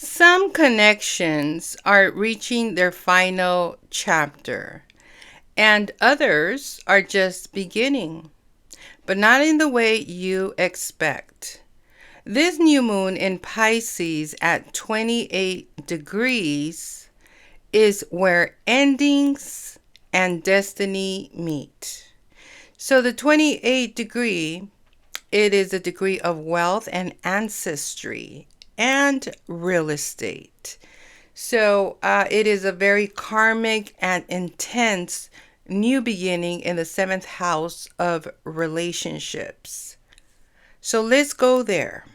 Some connections are reaching their final chapter, and others are just beginning, but not in the way you expect. This new moon in Pisces at 28 degrees is where endings and destiny meet. So the 28 degree, it is a degree of wealth and ancestry and real estate. So it is a very karmic and intense new beginning in the seventh house of relationships. So let's go there.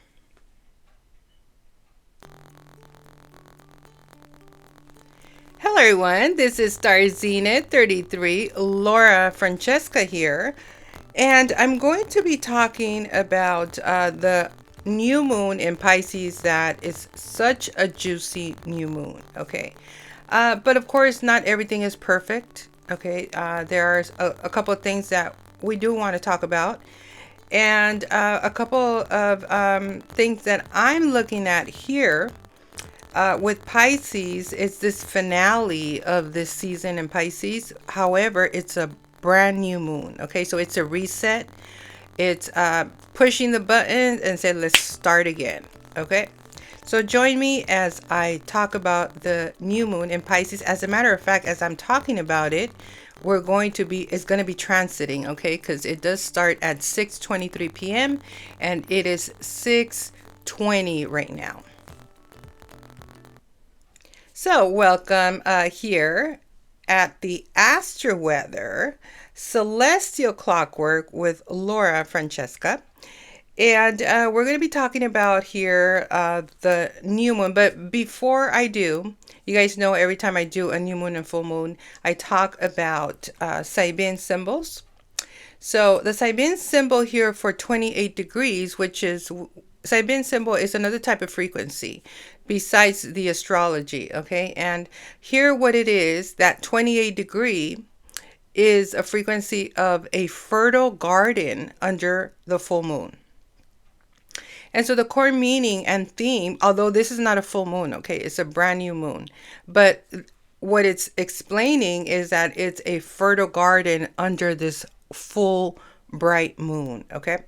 Hello, everyone. This is Star Zenith 33, Laura Francesca here. And I'm going to be talking about the new moon in Pisces that is such a juicy new moon. Okay. But of course, not everything is perfect. Okay. There are a couple of things that we do want to talk about. And a couple of things that I'm looking at here with Pisces, it's this finale of this season in Pisces. However, it's a brand new moon. Okay, so it's a reset. It's pushing the button and say, let's start again. Okay, so join me as I talk about the new moon in Pisces. As a matter of fact, as I'm talking about it, it's going to be transiting. Okay, because it does start at 6:23 p.m. and it is 6:20 right now. So, welcome here at the Astroweather Celestial Clockwork with Laura Francesca. And we're going to be talking about here the new moon. But before I do, you guys know every time I do a new moon and full moon, I talk about Sabian symbols. So the Sabian symbol here for 28 degrees, which is Sabian symbol is another type of frequency besides the astrology. Okay. And here what it is, that 28 degree is a frequency of a fertile garden under the full moon. And so the core meaning and theme, although this is not a full moon, okay, it's a brand new moon, but what it's explaining is that it's a fertile garden under this full bright moon, okay?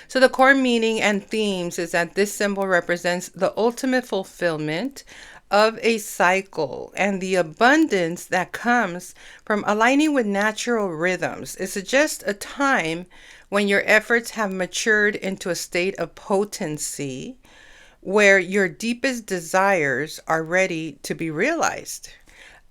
So the core meaning and themes is that this symbol represents the ultimate fulfillment of a cycle and the abundance that comes from aligning with natural rhythms. It's just a time when your efforts have matured into a state of potency where your deepest desires are ready to be realized.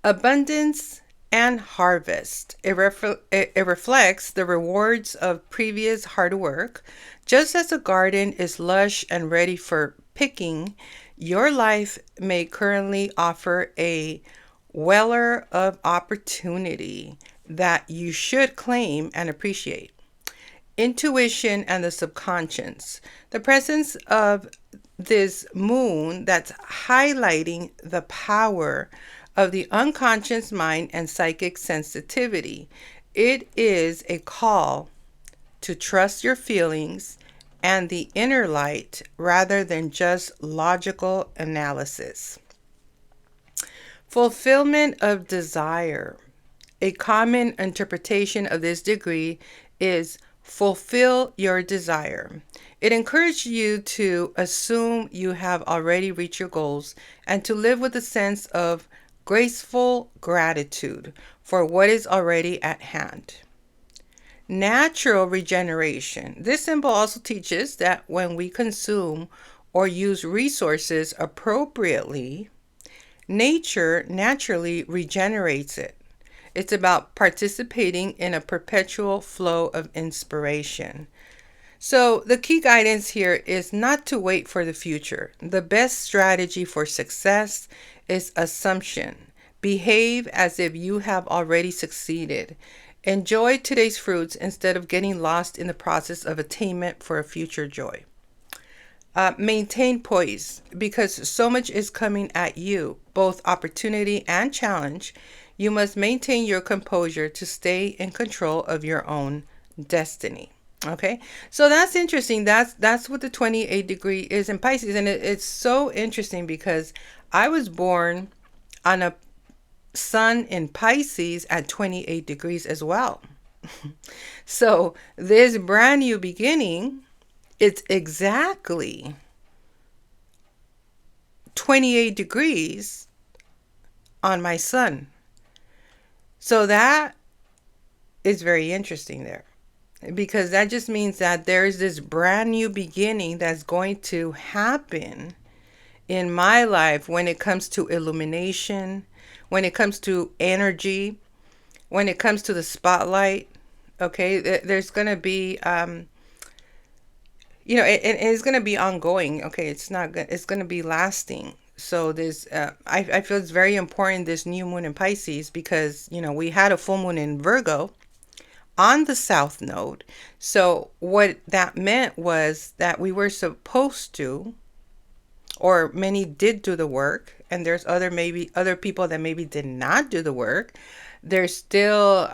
Abundance and harvest. It reflects the rewards of previous hard work. Just as a garden is lush and ready for picking, your life may currently offer a weller of opportunity that you should claim and appreciate. Intuition and the subconscious. The presence of this moon that's highlighting the power of the unconscious mind and psychic sensitivity. It is a call to trust your feelings and the inner light rather than just logical analysis. Fulfillment of desire. A common interpretation of this degree is fulfill your desire. It encourages you to assume you have already reached your goals and to live with a sense of graceful gratitude for what is already at hand. Natural regeneration. This symbol also teaches that when we consume or use resources appropriately, nature naturally regenerates it. It's about participating in a perpetual flow of inspiration. So the key guidance here is not to wait for the future. The best strategy for success is assumption. Behave as if you have already succeeded. Enjoy today's fruits instead of getting lost in the process of attainment for a future joy. Maintain poise because so much is coming at you, both opportunity and challenge. You must maintain your composure to stay in control of your own destiny. Okay, so that's interesting. That's what the 28 degree is in Pisces, and it's so interesting because I was born on a sun in Pisces at 28 degrees as well. So this brand new beginning, it's exactly 28 degrees on my sun. So that is very interesting there, because that just means that there's this brand new beginning that's going to happen in my life when it comes to illumination, when it comes to energy, when it comes to the spotlight. Okay, there's going to be it's going to be ongoing. Okay, it's not good, it's going to be lasting. So this I feel it's very important, this new moon in Pisces, because we had a full moon in Virgo on the south node. So what that meant was that we were supposed to, or many did do the work, and there's maybe other people that maybe did not do the work. They're still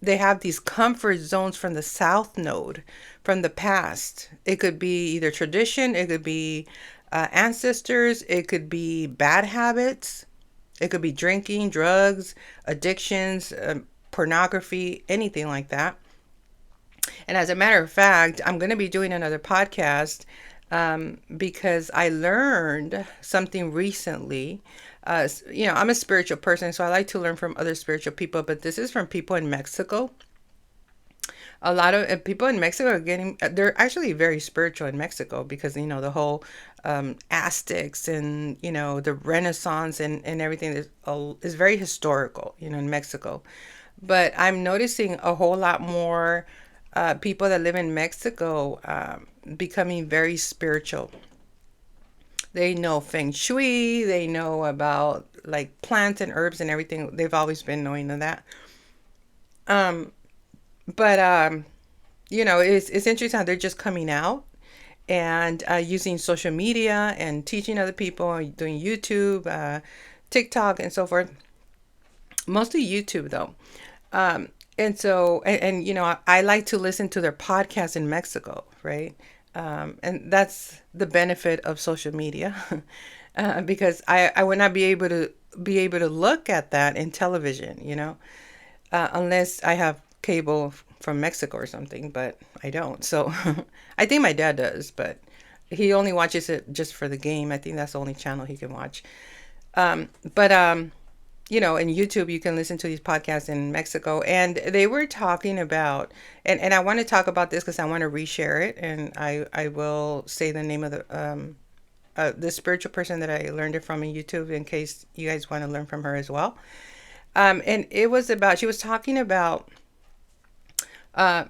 they have these comfort zones from the south node, from the past. It could be either tradition, it could be ancestors, it could be bad habits, it could be drinking, drugs, addictions, pornography, anything like that. And as a matter of fact, I'm going to be doing another podcast because I learned something recently. I'm a spiritual person, so I like to learn from other spiritual people, but this is from people in Mexico. A lot of people in Mexico they're actually very spiritual in Mexico, because, the whole Aztecs, and, the Renaissance, and everything is very historical, in Mexico. But I'm noticing a whole lot more people that live in Mexico becoming very spiritual. They know feng shui, they know about like plants and herbs and everything. They've always been knowing of that. Um, but it's interesting how they're just coming out and using social media and teaching other people, doing YouTube, TikTok, and so forth. Mostly YouTube, though. And so, I like to listen to their podcasts in Mexico, right? And that's the benefit of social media, because I would not be able to look at that in television, unless I have cable from Mexico or something, but I don't. So I think my dad does, but he only watches it just for the game. I think that's the only channel he can watch. But in YouTube, you can listen to these podcasts in Mexico. And they were talking about, and I want to talk about this because I want to reshare it. And I will say the name of the spiritual person that I learned it from in YouTube, in case you guys want to learn from her as well. And she was talking about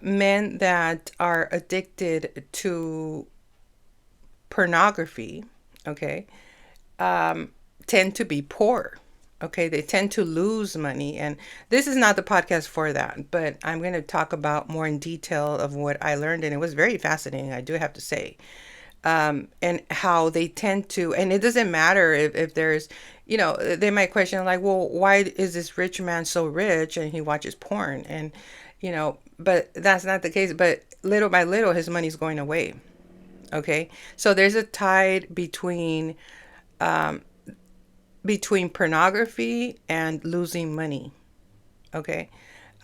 men that are addicted to pornography, okay, tend to be poor. Okay, they tend to lose money. And this is not the podcast for that, but I'm going to talk about more in detail of what I learned. And it was very fascinating, I do have to say. And how they tend to, and it doesn't matter if there's, they might question, like, well, why is this rich man so rich and he watches porn? And, but that's not the case. But little by little, his money's going away. Okay. So there's a tide um, between pornography and losing money. Okay.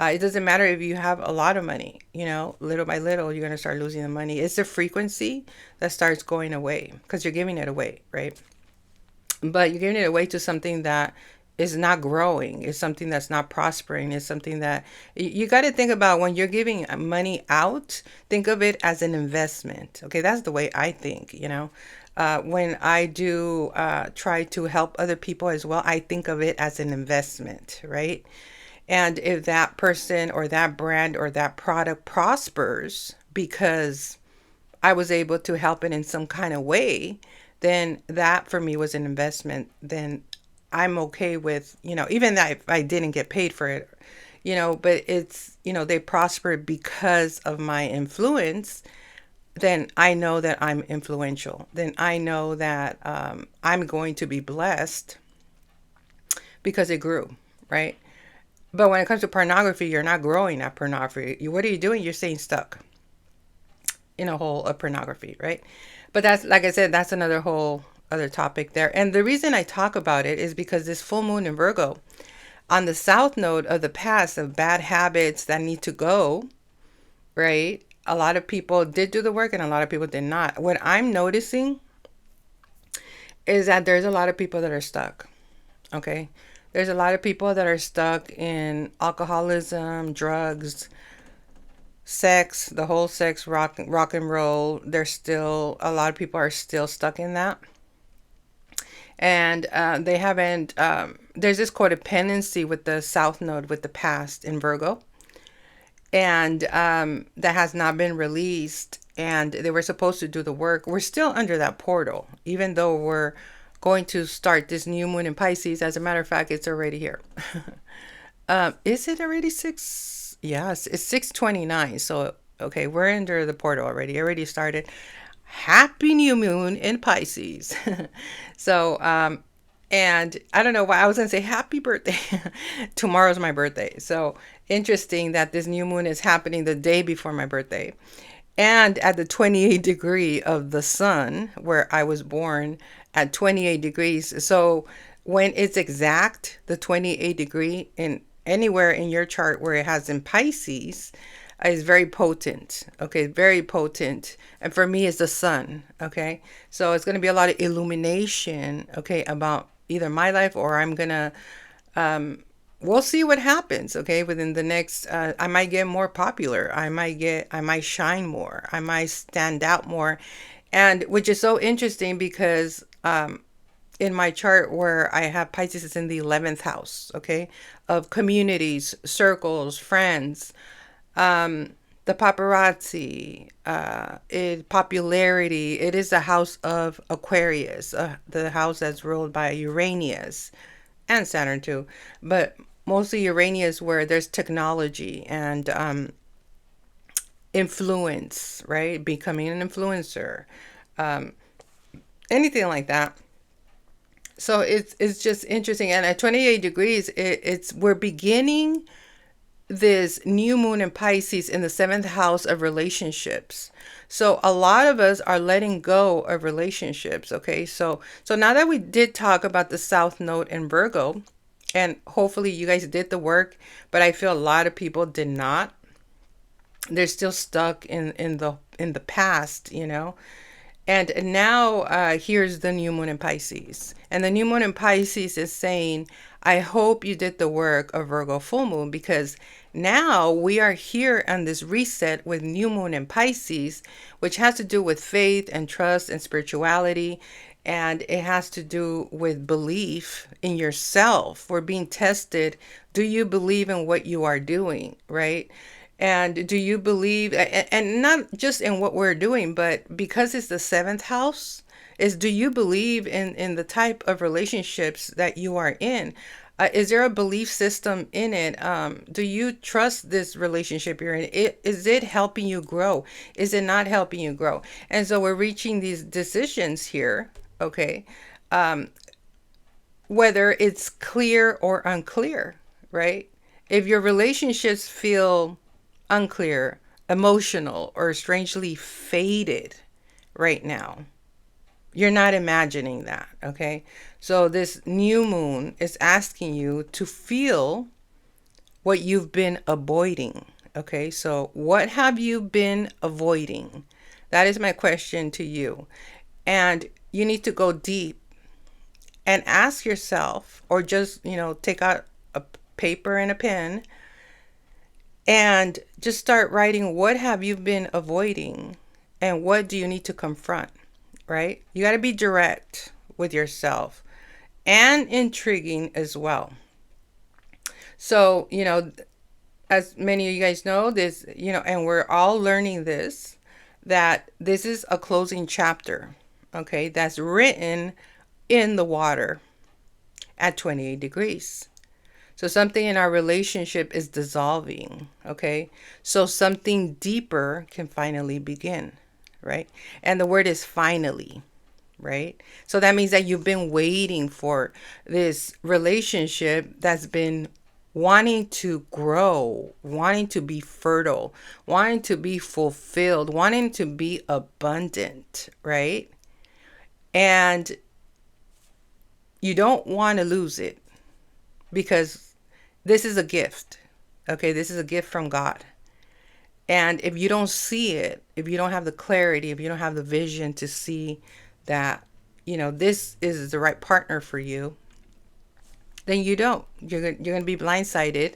It doesn't matter if you have a lot of money, little by little, you're going to start losing the money. It's the frequency that starts going away because you're giving it away, right? But you're giving it away to something that is not growing, is something that's not prospering, is something that you got to think about when you're giving money out. Think of it as an investment. Okay, that's the way I think, when I do try to help other people as well, I think of it as an investment, right? And if that person or that brand or that product prospers because I was able to help it in some kind of way, then that for me was an investment. Then I'm okay with, even that if I didn't get paid for it, but it's, they prospered because of my influence. Then I know that I'm influential. Then I know that I'm going to be blessed because it grew, right? But when it comes to pornography, you're not growing at pornography. What are you doing? You're staying stuck. in a whole of pornography, right? But that's, like I said, that's another whole other topic there. And the reason I talk about it is because this full moon in Virgo on the south node of the past of bad habits that need to go, right? A lot of people did do the work and a lot of people did not. What I'm noticing is that there's a lot of people that are stuck. Okay. There's a lot of people that are stuck in alcoholism, drugs, sex, the whole sex, rock and roll. There's still, a lot of people are still stuck in that. And they haven't, there's this codependency with the south node, with the past in Virgo. And that has not been released. And they were supposed to do the work. We're still under that portal, even though we're going to start this new moon in Pisces. As a matter of fact, it's already here. Is it already six? Yes, it's 6:29. So, okay, we're under the portal already. Already started. Happy new moon in Pisces. So, and I don't know why I was going to say happy birthday. Tomorrow's my birthday. So interesting that this new moon is happening the day before my birthday. And at the 28 degree of the sun, where I was born at 28 degrees. So when it's exact, the 28 degree in anywhere in your chart where it has in Pisces, is very potent. Okay, very potent. And for me, it's the sun. Okay, so it's going to be a lot of illumination. Okay, about either my life or I'm gonna. We'll see what happens. Okay, within the next, I might get more popular. I might shine more. I might stand out more, and which is so interesting because in my chart where I have Pisces is in the 11th house. Okay, of communities, circles, friends. The paparazzi, popularity. It is the house of Aquarius, the house that's ruled by Uranus and Saturn too, but mostly Uranus, where there's technology and influence, right? Becoming an influencer, anything like that. So it's just interesting. And at 28 degrees, it's we're beginning this new moon in Pisces in the 7th house of relationships. So a lot of us are letting go of relationships. Okay. So now that we did talk about the south node in Virgo, and hopefully you guys did the work, but I feel a lot of people did not. They're still stuck in the past, you know. And now here's the new moon in Pisces. And the new moon in Pisces is saying, I hope you did the work of Virgo full moon, because now we are here on this reset with new moon in Pisces, which has to do with faith and trust and spirituality. And it has to do with belief in yourself. We're being tested. Do you believe in what you are doing, right? And do you believe, and not just in what we're doing, but because it's the 7th house, is do you believe in the type of relationships that you are in? Is there a belief system in it? Do you trust this relationship you're in? Is it helping you grow? Is it not helping you grow? And so we're reaching these decisions here, okay? Whether it's clear or unclear, right? If your relationships feel unclear, emotional, or strangely faded right now, you're not imagining that, okay? So this new moon is asking you to feel what you've been avoiding, okay? So what have you been avoiding? That is my question to you. And you need to go deep and ask yourself, or just, take out a paper and a pen and just start writing, what have you been avoiding and what do you need to confront, right? You got to be direct with yourself and intriguing as well. So, as many of you guys know this, and we're all learning this, that this is a closing chapter, okay, that's written in the water at 28 degrees. So something in our relationship is dissolving, okay? So something deeper can finally begin, right? And the word is finally, right? So that means that you've been waiting for this relationship that's been wanting to grow, wanting to be fertile, wanting to be fulfilled, wanting to be abundant, right? And you don't want to lose it because this is a gift. Okay, this is a gift from God. And if you don't see it, if you don't have the clarity, if you don't have the vision to see that, this is the right partner for you, then you don't. You're going to be blindsided.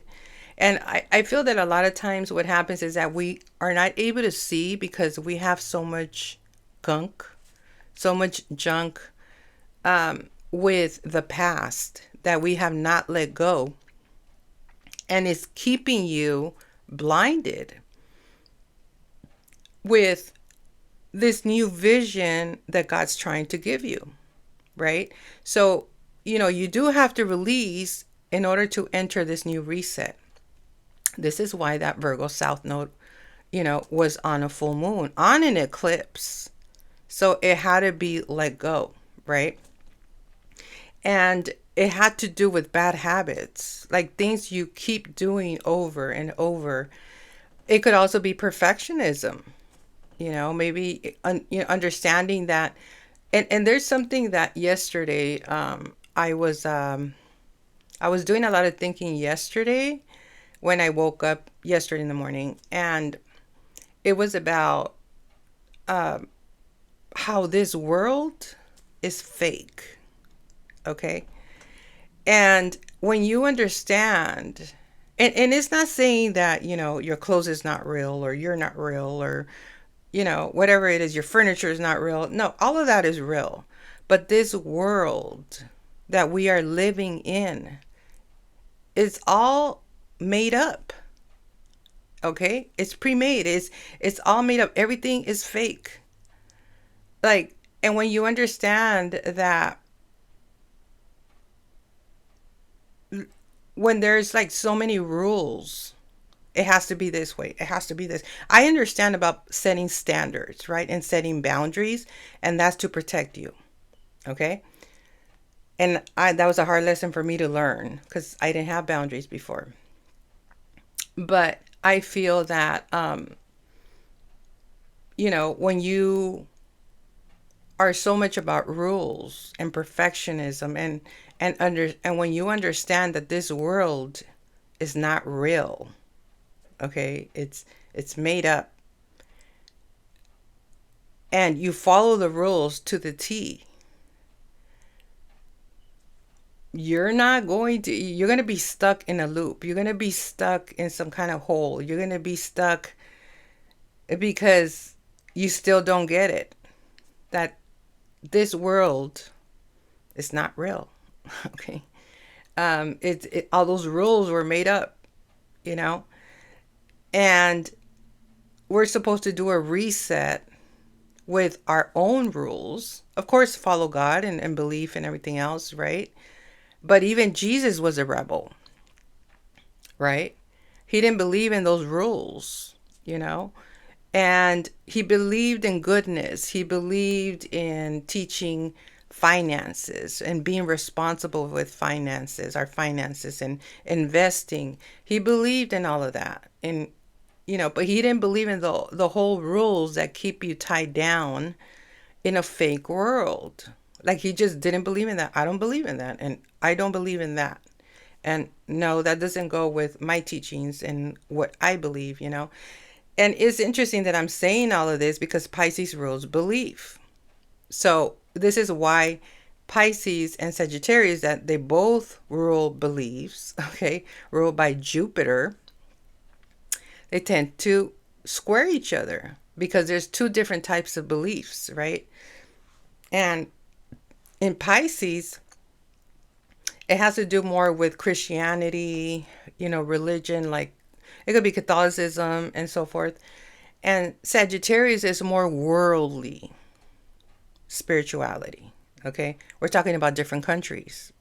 And I feel that a lot of times what happens is that we are not able to see because we have so much gunk, so much junk with the past that we have not let go. And it's keeping you blinded with this new vision that God's trying to give you, right? So, you do have to release in order to enter this new reset. This is why that Virgo South Node, was on a full moon, on an eclipse. So it had to be let go, right? And it had to do with bad habits, like things you keep doing over and over. It could also be perfectionism, maybe understanding that. And there's something that yesterday I was doing a lot of thinking yesterday when I woke up yesterday in the morning, and it was about how this world is fake. Okay. And when you understand, and it's not saying that, your clothes is not real or you're not real or, whatever it is, your furniture is not real. No, all of that is real. But this world that we are living in is all made up. Okay? It's pre-made. It's all made up. Everything is fake. Like, and when you understand that, when there's like so many rules, it has to be this way, it has to be this. I understand about setting standards, right? And setting boundaries, and that's to protect you. Okay? And that was a hard lesson for me to learn because I didn't have boundaries before. But I feel that when you are so much about rules and perfectionism, and when you understand that this world is not real, okay, it's made up, and you follow the rules to the T, you're going to be stuck in a loop. You're going to be stuck in some kind of hole. You're going to be stuck because you still don't get it, that this world is not real. Okay. All those rules were made up, you know, and we're supposed to do a reset with our own rules. Of course, follow God and belief and everything else, right? But even Jesus was a rebel, right? He didn't believe in those rules, you know? And he believed in goodness. He believed in teaching finances and being responsible with finances, our finances, and investing. He believed in all of that. And, but he didn't believe in the whole rules that keep you tied down in a fake world. Like, he just didn't believe in that. I don't believe in that. And I don't believe in that. And no, that doesn't go with my teachings and what I believe, And it's interesting that I'm saying all of this because Pisces rules belief. So this is why Pisces and Sagittarius, that they both rule beliefs, okay, ruled by Jupiter, they tend to square each other because there's two different types of beliefs, right? And in Pisces, it has to do more with Christianity, religion, like it could be Catholicism and so forth. And Sagittarius is more worldly spirituality. Okay. We're talking about different countries,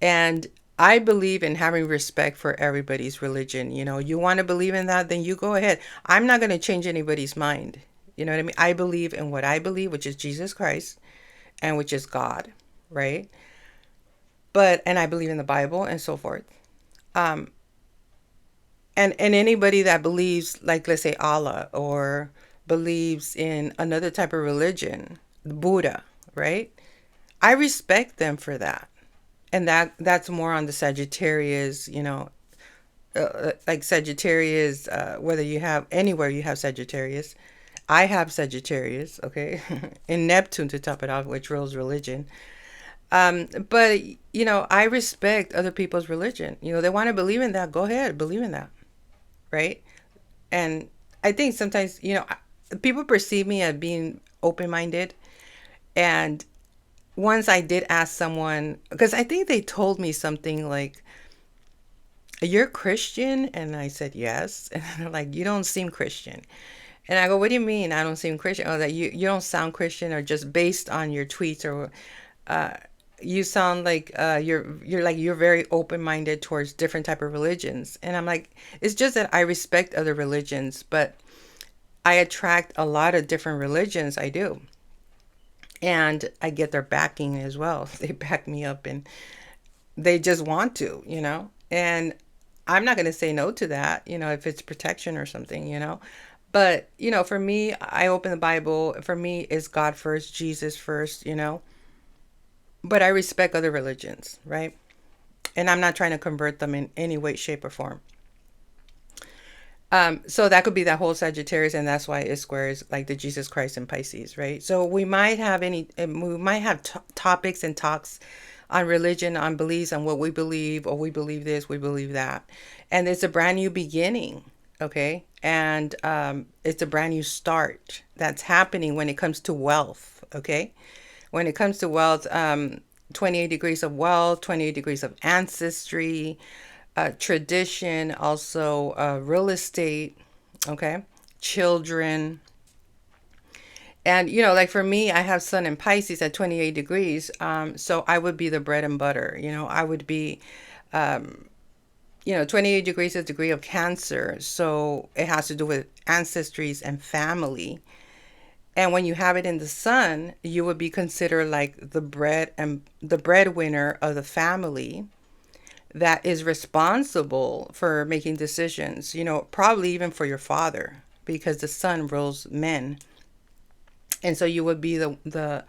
and I believe in having respect for everybody's religion. You want to believe in that, then you go ahead. I'm not going to change anybody's mind. You know what I mean? I believe in what I believe, which is Jesus Christ and which is God, right? And I believe in the Bible and so forth. Um, and anybody that believes, like, let's say Allah, or believes in another type of religion, Buddha, right? I respect them for that. And that's more on the Sagittarius, like Sagittarius, whether you have anywhere you have Sagittarius. I have Sagittarius, okay, in Neptune to top it off, which rules religion. But I respect other people's religion. They want to believe in that. Go ahead, believe in that, right? And I think sometimes, people perceive me as being open-minded. And once I did ask someone, because I think they told me something like, "You're Christian?" And I said, "Yes." And they're like, "You don't seem Christian." And I go, "What do you mean I don't seem Christian?" Oh, that you don't sound Christian, or just based on your tweets, or uh, you sound like you're very open-minded towards different type of religions. And I'm like, it's just that I respect other religions, but I attract a lot of different religions. I do. And I get their backing as well. They back me up, and they just want to. And I'm not going to say no to that, if it's protection or something. But, for me, I open the Bible. For me, it's God first, Jesus first. But I respect other religions, right? And I'm not trying to convert them in any way, shape, or form. So that could be that whole Sagittarius, and that's why it squares like the Jesus Christ in Pisces, right? So we might have topics and talks on religion, on beliefs, on what we believe, or we believe this, we believe that, and it's a brand new beginning, okay? And it's a brand new start that's happening when it comes to wealth, okay? When it comes to wealth, 28 degrees of wealth, 28 degrees of ancestry, tradition, also real estate, okay, children. And, like for me, I have Sun in Pisces at 28 degrees. So I would be the bread and butter. I would be, 28 degrees is a degree of Cancer. So it has to do with ancestries and family. And when you have it in the Sun, you would be considered like the breadwinner of the family that is responsible for making decisions, probably even for your father, because the Sun rules men. And so you would be the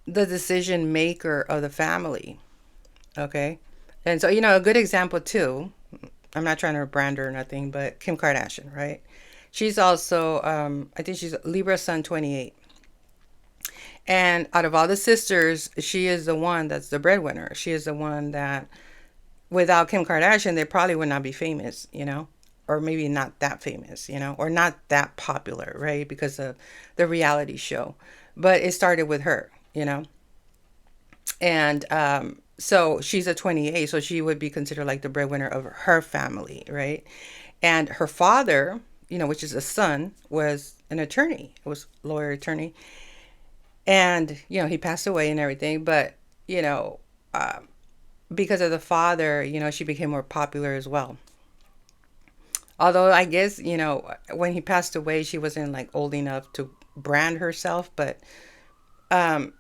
decision maker of the family. Okay. And so, a good example too, I'm not trying to brand her or nothing, but Kim Kardashian, right? She's also, I think she's Libra Sun 28. And out of all the sisters, she is the one that's the breadwinner. She is the one that, without Kim Kardashian, they probably would not be famous. Or maybe not that famous, or not that popular, right? Because of the reality show. But it started with her. And so she's a 28, so she would be considered like the breadwinner of her family, right? And her father, which is a son, was an attorney, it was lawyer attorney. And, he passed away and everything. But, you know, uh, because of the father, she became more popular as well. Although I guess, when he passed away, she wasn't like old enough to brand herself, but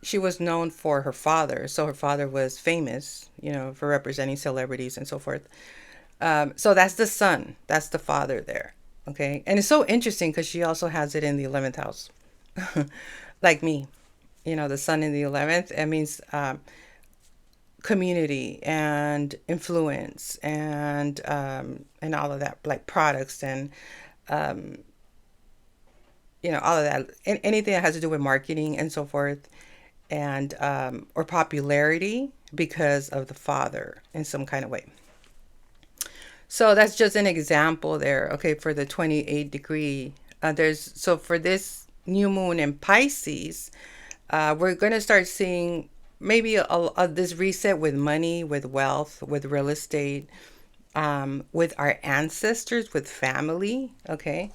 she was known for her father. So her father was famous, for representing celebrities and so forth. So that's the son, that's the father there. Okay. And it's so interesting because she also has it in the 11th house, like me. The sun in the 11th, it means community and influence and all of that, like products and um, all of that, and anything that has to do with marketing and so forth, and or popularity because of the father in some kind of way. So that's just an example there, okay, for the 28 degree. So for this new moon in Pisces, we're going to start seeing maybe this reset with money, with wealth, with real estate, with our ancestors, with family. Okay.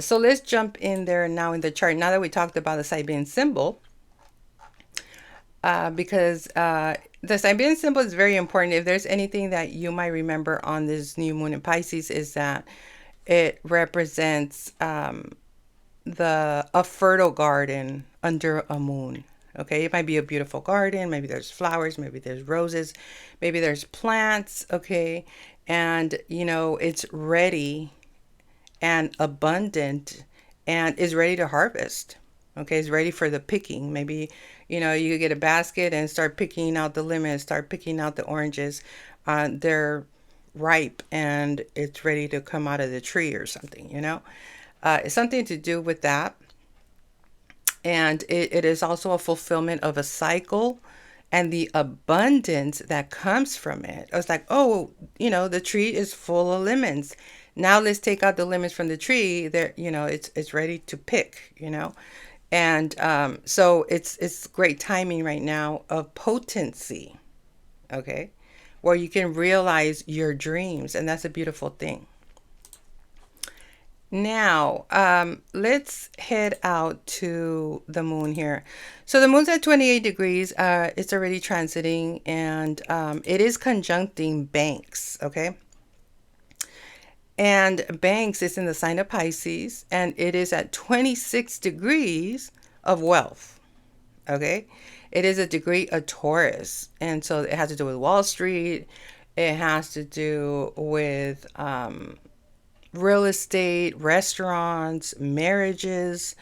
So let's jump in there now in the chart. Now that we talked about the Siberian symbol, because the Siberian symbol is very important. If there's anything that you might remember on this new moon in Pisces, is that it represents a fertile garden under a moon. Okay, it might be a beautiful garden, maybe there's flowers, maybe there's roses, maybe there's plants, okay, and it's ready and abundant and is ready to harvest. Okay, is ready for the picking. Maybe, you could get a basket and start picking out the lemons, start picking out the oranges. They're ripe and it's ready to come out of the tree or something. It's something to do with that. And it is also a fulfillment of a cycle and the abundance that comes from it. I was like, oh, the tree is full of lemons. Now let's take out the lemons from the tree. There, it's ready to pick. And so it's great timing right now of potency, okay, where you can realize your dreams, and that's a beautiful thing. Now, let's head out to the moon here. So the moon's at 28 degrees. It's already transiting, and it is conjuncting Banks, okay? And Banks is in the sign of Pisces, and it is at 26 degrees of wealth, okay? It is a degree of Taurus, and so it has to do with Wall Street. It has to do with real estate, restaurants, marriages.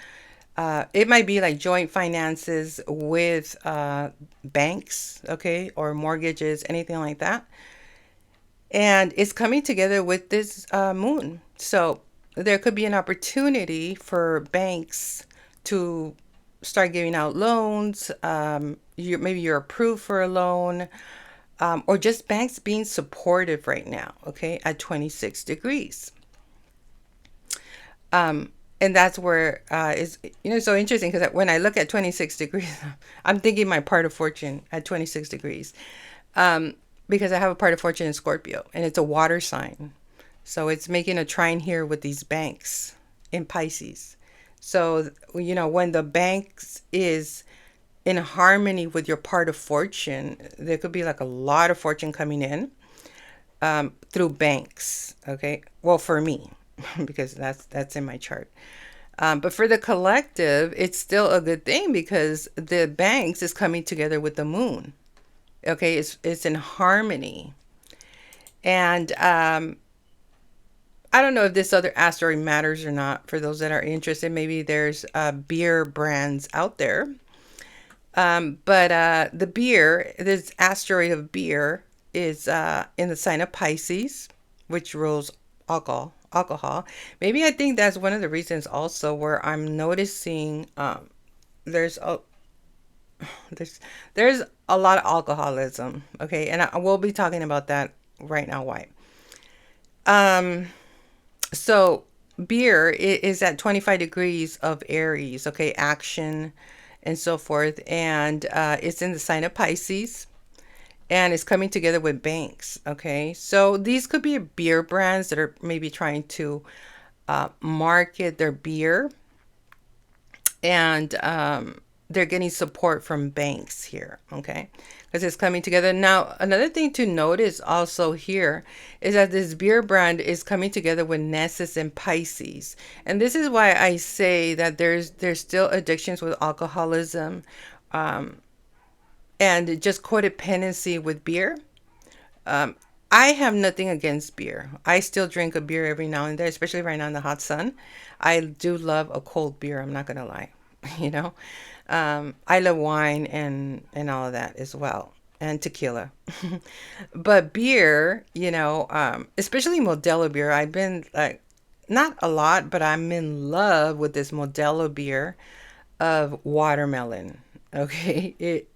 It might be like joint finances with banks, okay, or mortgages, anything like that. And it's coming together with this moon. So there could be an opportunity for banks to start giving out loans. Maybe you're approved for a loan, or just banks being supportive right now, okay, at 26 degrees. And that's where is so interesting, because when I look at 26 degrees, I'm thinking my part of fortune at 26 degrees, because I have a part of fortune in Scorpio, and it's a water sign. So it's making a trine here with these banks in Pisces. So, when the banks is in harmony with your part of fortune, there could be like a lot of fortune coming in through banks. Okay. Well, for me, because that's in my chart. But for the collective, it's still a good thing because the banks is coming together with the moon. Okay, it's in harmony. And I don't know if this other asteroid matters or not for those that are interested. Maybe there's beer brands out there. But the beer, this asteroid of beer, is in the sign of Pisces, which rules alcohol. Maybe I think that's one of the reasons also where I'm noticing there's a there's a lot of alcoholism. Okay, and I will be talking about that right now. Why? Um, so beer is at 25 degrees of Aries. Okay, action and so forth, and it's in the sign of Pisces. And it's coming together with banks. Okay, so these could be beer brands that are maybe trying to market their beer, and they're getting support from banks here. Okay, because it's coming together. Now, another thing to notice also here is that this beer brand is coming together with Nessus and Pisces, and this is why I say that there's still addictions with alcoholism. And just codependency with beer. Um, I have nothing against beer. I still drink a beer every now and then, especially right now in the hot sun. I do love a cold beer. I'm not gonna lie, you know. I love wine and all of that as well, and tequila. But beer, especially Modelo beer. I've been like not a lot, but I'm in love with this Modelo beer of watermelon. Okay, it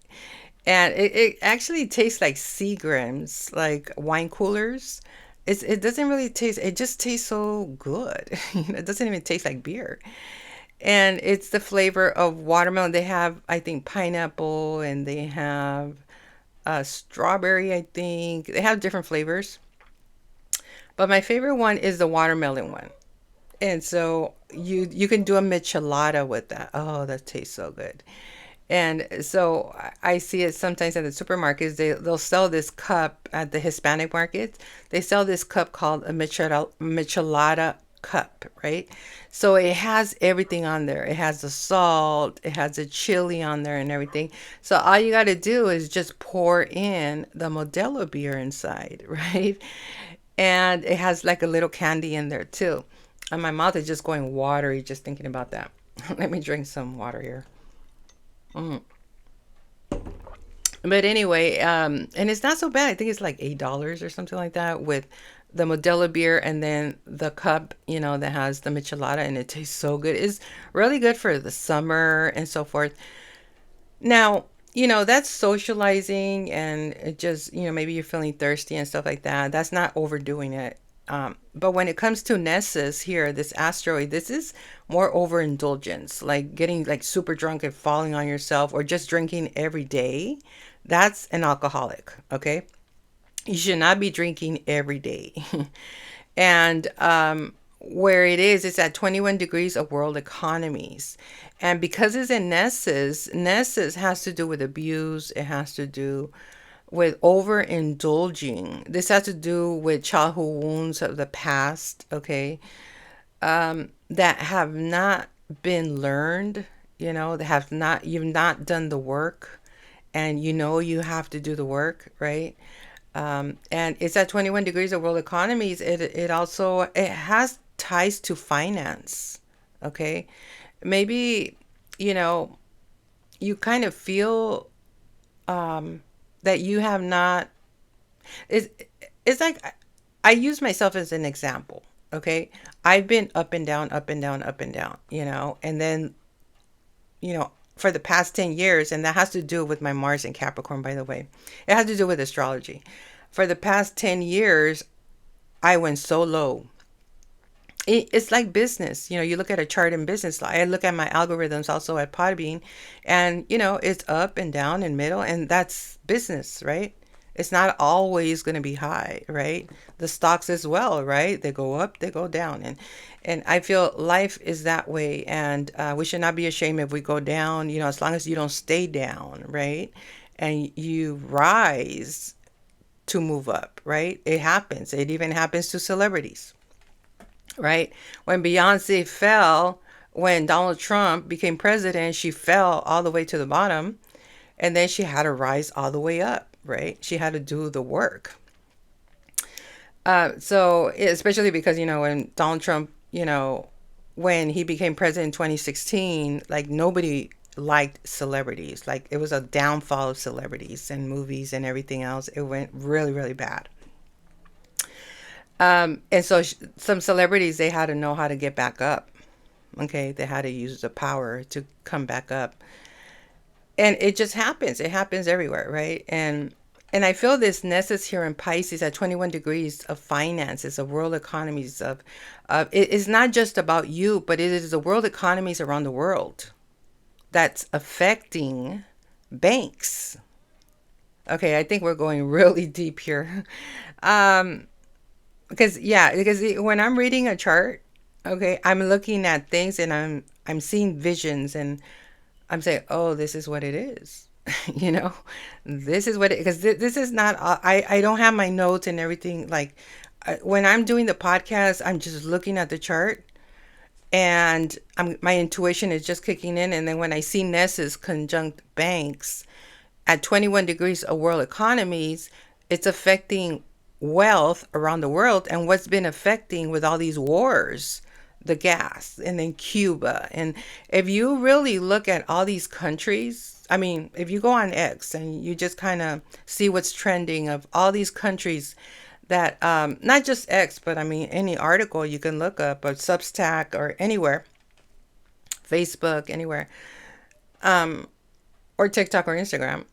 actually tastes like Seagrams, like wine coolers. It doesn't really taste, it just tastes so good. It doesn't even taste like beer. And it's the flavor of watermelon. They have, I think, pineapple, and they have strawberry, I think. They have different flavors. But my favorite one is the watermelon one. And so you can do a michelada with that. Oh, that tastes so good. And so I see it sometimes at the supermarkets. They'll sell this cup at the Hispanic markets. They sell this cup called a michelada cup, right? So it has everything on there. It has the salt, it has the chili on there and everything. So all you got to do is just pour in the Modelo beer inside, right? And it has like a little candy in there too. And my mouth is just going watery just thinking about that. Let me drink some water here. Mm. But anyway, and it's not so bad. I think it's like $8 or something like that with the Modelo beer and then the cup, that has the michelada and it tastes so good. It's really good for the summer and so forth. Now, that's socializing and it just, maybe you're feeling thirsty and stuff like that. That's not overdoing it. But when it comes to Nessus here, this asteroid, this is more overindulgence, like getting like super drunk and falling on yourself or just drinking every day. That's an alcoholic, okay? You should not be drinking every day. And where it is, it's at 21 degrees of world economies. And because it's in Nessus, Nessus has to do with abuse. It has to do with overindulging. This has to do with childhood wounds of the past, okay, that have not been learned, that have not, you've not done the work, and you have to do the work, right? And it's at 21 degrees of world economies. It also it has ties to finance. Okay, maybe you know you kind of feel that you have not. It's it's like I use myself as an example. Okay, I've been up and down, up and down, up and down. And then for the past 10 years, and that has to do with my Mars in Capricorn, by the way. It has to do with astrology. For the past 10 years, I went so low. It's like business. You look at a chart in business. I look at my algorithms also at Podbean, and, it's up and down and middle, and that's business, right? It's not always going to be high, right? The stocks as well, right? They go up, they go down. And I feel life is that way. And we should not be ashamed if we go down, as long as you don't stay down, right? And you rise to move up, right? It happens. It even happens to celebrities, right? When Beyonce fell, when Donald Trump became president, she fell all the way to the bottom, and then she had to rise all the way up, right? She had to do the work. So especially because, when Donald Trump, when he became president in 2016, like nobody liked celebrities. Like it was a downfall of celebrities and movies and everything else. It went really, really bad. And so some celebrities, they had to know how to get back up. Okay. They had to use the power to come back up. And it just happens. It happens everywhere, right? And I feel this Nessus here in Pisces at 21 degrees of finances, of world economies, of it is not just about you, but it is the world economies around the world that's affecting banks. Okay, I think we're going really deep here. Um, because when I'm reading a chart, okay, I'm looking at things and I'm seeing visions and I'm saying, oh, this is what it is. you know, this is what it, because this is not, I don't have my notes and everything. Like when I'm doing the podcast, I'm just looking at the chart and my intuition is just kicking in. And then when I see Nessus conjunct banks at 21 degrees of world economies, it's affecting wealth around the world. And what's been affecting with all these wars, the gas, and then Cuba. And if you really look at all these countries, I mean, if you go on X and you just kind of see what's trending of all these countries that, not just X, but I mean, any article you can look up or Substack or anywhere, Facebook, anywhere, or TikTok or Instagram,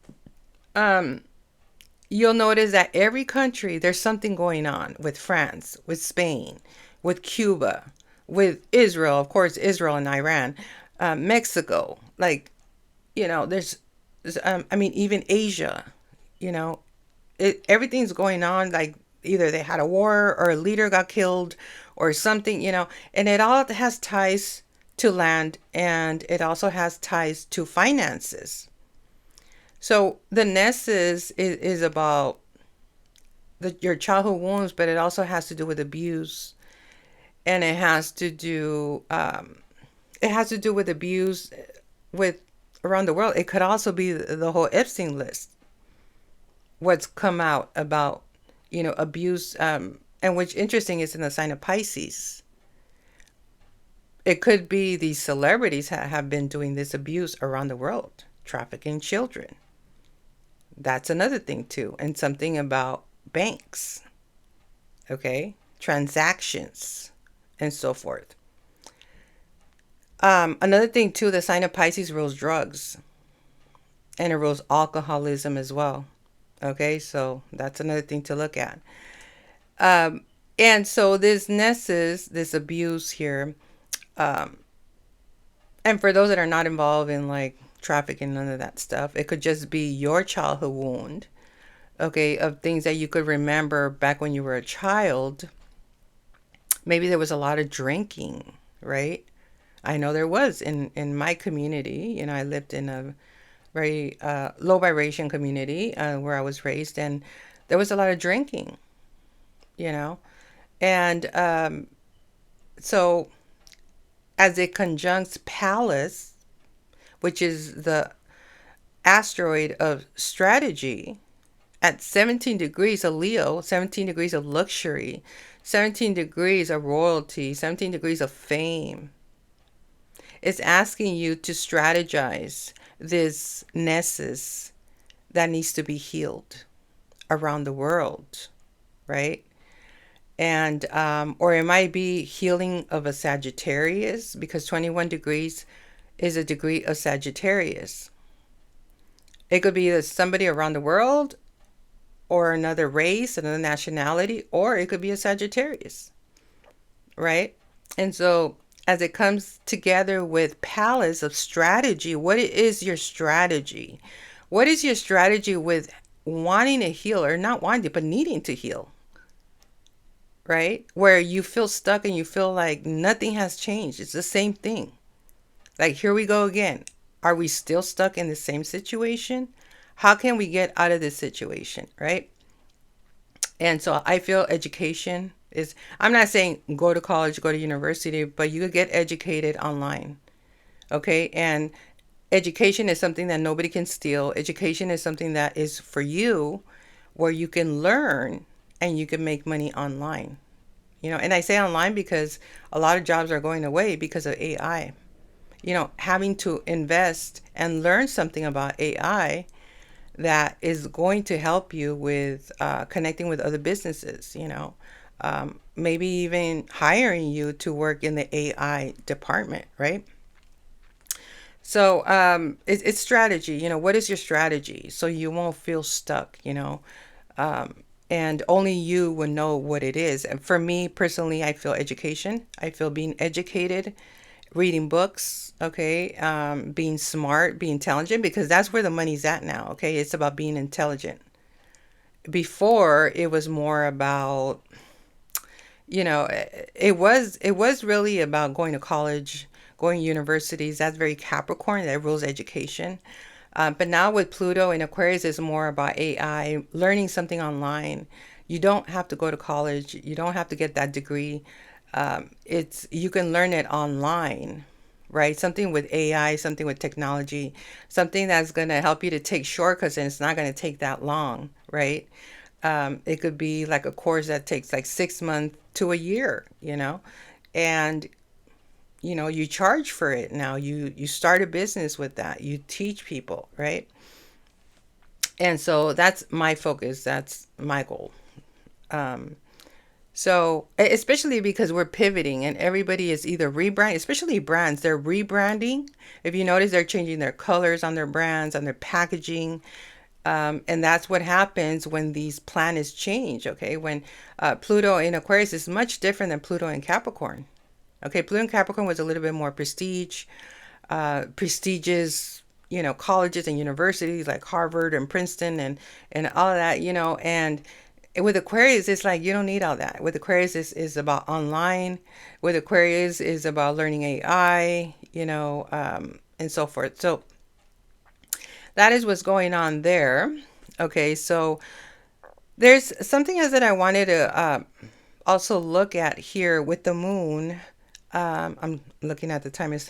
you'll notice that every country, there's something going on with France, with Spain, with Cuba, with Israel, of course, Israel and Iran, Mexico, like, I mean, even Asia, you know, everything's going on. Like either they had a war or a leader got killed or something, and it all has ties to land and it also has ties to finances. So the nest is about your childhood wounds, but it also has to do with abuse. and it has to do with abuse with around the world. It could also be the whole Epstein list, what's come out about, abuse, and which interesting is in the sign of Pisces. It could be these celebrities have been doing this abuse around the world, trafficking children. That's another thing too, and something about banks, okay, transactions, and so forth. Another thing too, the sign of Pisces rules drugs, and it rules alcoholism as well. Okay, so that's another thing to look at. Um, and so this nessus, this abuse here, um, and for those that are not involved in like trafficking, none of that stuff, it could just be your childhood wound, okay, of things that you could remember back when you were a child. Maybe there was a lot of drinking, right? I know there was in my community. I lived in a very low vibration community where I was raised, and there was a lot of drinking, you know, and so as it conjuncts Pallas, which is the asteroid of strategy, at 17 degrees of Leo, 17 degrees of luxury, 17 degrees of royalty, 17 degrees of fame. It's asking you to strategize this nessus that needs to be healed around the world, right? And or it might be healing of a Sagittarius, because 21 degrees is a degree of Sagittarius. It could be somebody around the world, or another race, another nationality, or it could be a Sagittarius, right? And so as it comes together with Palace of strategy, what is your strategy? What is your strategy with wanting to heal, or not wanting to, but needing to heal, right? Where you feel stuck and you feel like nothing has changed. It's the same thing. Like, here we go again. Are we still stuck in the same situation? How can we get out of this situation, right? And so I feel education is, I'm not saying go to college, go to university, but you could get educated online. Okay. And education is something that nobody can steal. Education is something that is for you, where you can learn and you can make money online. And I say online because a lot of jobs are going away because of AI. Having to invest and learn something about AI that is going to help you with connecting with other businesses, maybe even hiring you to work in the AI department, right? So it's strategy. What is your strategy so you won't feel stuck, and only you will know what it is. And for me personally, I feel education. I feel being educated, reading books, okay, being smart, being intelligent, because that's where the money's at now, okay? It's about being intelligent. Before, it was more about, it was really about going to college, going to universities. That's very Capricorn. That rules education. But now with Pluto in Aquarius, it's more about AI, learning something online. You don't have to go to college. You don't have to get that degree. You can learn it online, right? Something with AI, something with technology, something that's going to help you to take shortcuts, and it's not going to take that long, right? It could be like a course that takes like 6 months to a year, and you charge for it. Now you start a business with that. You teach people, right? And so that's my focus. That's my goal. Um, So, especially because we're pivoting and everybody is either rebranding, especially brands, they're rebranding. If you notice, they're changing their colors on their brands, on their packaging. And that's what happens when these planets change. Okay. When Pluto in Aquarius is much different than Pluto in Capricorn. Okay. Pluto in Capricorn was a little bit more prestigious, colleges and universities like Harvard and Princeton and all of that, and with Aquarius, it's like you don't need all that. With Aquarius, is about online. With Aquarius, is about learning AI, and so forth. So that is what's going on there. Okay, so there's something else that I wanted to also look at here with the moon. I'm looking at the time, is